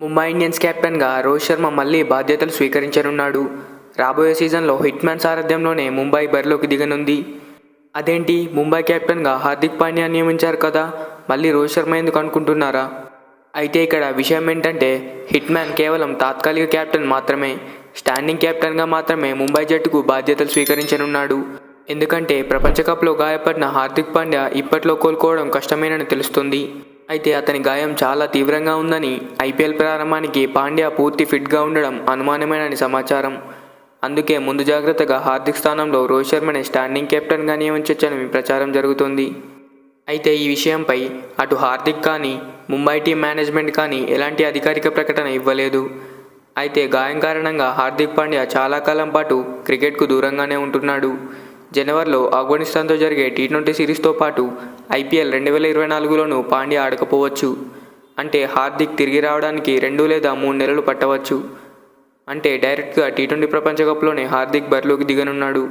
Mumbai Indians కెప్టెన్గా రోహిత్ శర్మ మళ్లీ బాధ్యతలు స్వీకరించనున్నాడు. రాబోయే సీజన్లో హిట్మ్యాన్ సారథ్యంలోనే ముంబై బరిలోకి దిగనుంది. అదేంటి, ముంబై కెప్టెన్గా హార్దిక్ పాండ్యా నియమించారు కదా, మళ్ళీ రోహిత్ శర్మ ఎందుకు అనుకుంటున్నారా? అయితే ఇక్కడ విషయం ఏంటంటే, హిట్మ్యాన్ కేవలం తాత్కాలిక కెప్టెన్ మాత్రమే. స్టాండింగ్ కెప్టెన్గా మాత్రమే ముంబై జట్టుకు బాధ్యతలు స్వీకరించనున్నాడు. ఎందుకంటే ప్రపంచ కప్లో గాయపడిన హార్దిక్ పాండ్యా ఇప్పట్లో కోలుకోవడం కష్టమేనని తెలుస్తుంది. అయితే అతని గాయం చాలా తీవ్రంగా ఉందని, ఐపీఎల్ ప్రారంభానికి పాండ్యా పూర్తి ఫిట్గా ఉండడం అనుమానమేనని సమాచారం. అందుకే ముందు జాగ్రత్తగా హార్దిక్ స్థానంలో రోహిత్ శర్మని స్టాండింగ్ కెప్టెన్గా నియమించొచ్చని ప్రచారం జరుగుతోంది. అయితే ఈ విషయంపై అటు హార్దిక్ కానీ, ముంబై టీం మేనేజ్మెంట్ కానీ ఎలాంటి అధికారిక ప్రకటన ఇవ్వలేదు. అయితే గాయం కారణంగా హార్దిక్ పాండ్యా చాలా కాలం పాటు క్రికెట్కు దూరంగానే ఉంటున్నాడు. జనవరిలో ఆఫ్ఘనిస్తాన్తో జరిగే టీ20 సిరీస్తో పాటు ఐపీఎల్ 2024లోనూ పాండ్యా ఆడకపోవచ్చు. అంటే హార్దిక్ తిరిగి రావడానికి 2 లేదా 3 నెలలు పట్టవచ్చు. అంటే డైరెక్ట్గా టీ20 ప్రపంచ కప్లోనే హార్దిక్ బరిలోకి దిగనున్నాడు.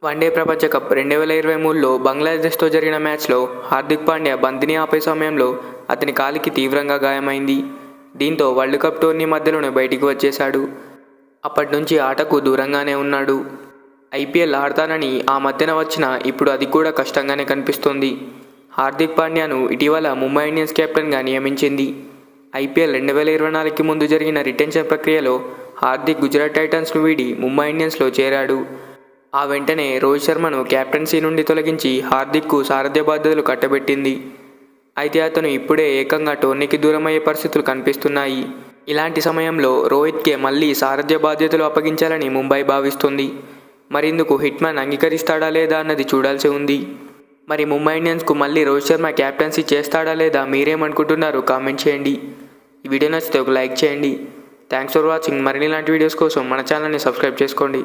వన్డే ప్రపంచ కప్ 2023లో బంగ్లాదేశ్తో జరిగిన మ్యాచ్లో హార్దిక్ పాండ్యా బంతిని ఆపే సమయంలో అతని కాలికి తీవ్రంగా గాయమైంది. దీంతో వరల్డ్ కప్ టోర్నీ మధ్యలోనే బయటికి వచ్చేశాడు. అప్పటి నుంచి ఆటకు దూరంగానే ఉన్నాడు. ఐపీఎల్ ఆడతానని ఆ మధ్యన వచ్చినా ఇప్పుడు అది కూడా కష్టంగానే కనిపిస్తోంది. హార్దిక్ పాండ్యాను ఇటీవల ముంబై ఇండియన్స్ కెప్టెన్గా నియమించింది. ఐపీఎల్ 2024కి ముందు జరిగిన రిటెన్షన్ ప్రక్రియలో హార్దిక్ గుజరాత్ టైటన్స్ను వీడి ముంబై ఇండియన్స్లో చేరాడు. ఆ వెంటనే రోహిత్ శర్మను కెప్టెన్సీ నుండి తొలగించి హార్దిక్కు సారథ్య బాధ్యతలు కట్టబెట్టింది. అయితే అతను ఇప్పుడే ఏకంగా టోర్నీకి దూరమయ్యే పరిస్థితులు కనిపిస్తున్నాయి. ఇలాంటి సమయంలో రోహిత్కే మళ్లీ సారథ్య బాధ్యతలు అప్పగించాలని ముంబై భావిస్తుంది. మరిందుకు హిట్మ్యాన్ అంగీకరిస్తాడా లేదా అన్నది చూడాల్సి ఉంది. మరి ముంబై ఇండియన్స్కు మళ్ళీ రోహిత్ శర్మ కెప్టెన్సీ చేస్తాడా లేదా మీరేమనుకుంటున్నారు కామెంట్ చేయండి. ఈ వీడియో నచ్చితే ఒక లైక్ చేయండి. Thanks for watching. మరిన్ని ఇలాంటి వీడియోస్ కోసం మన ఛానల్ని సబ్స్క్రైబ్ చేసుకోండి.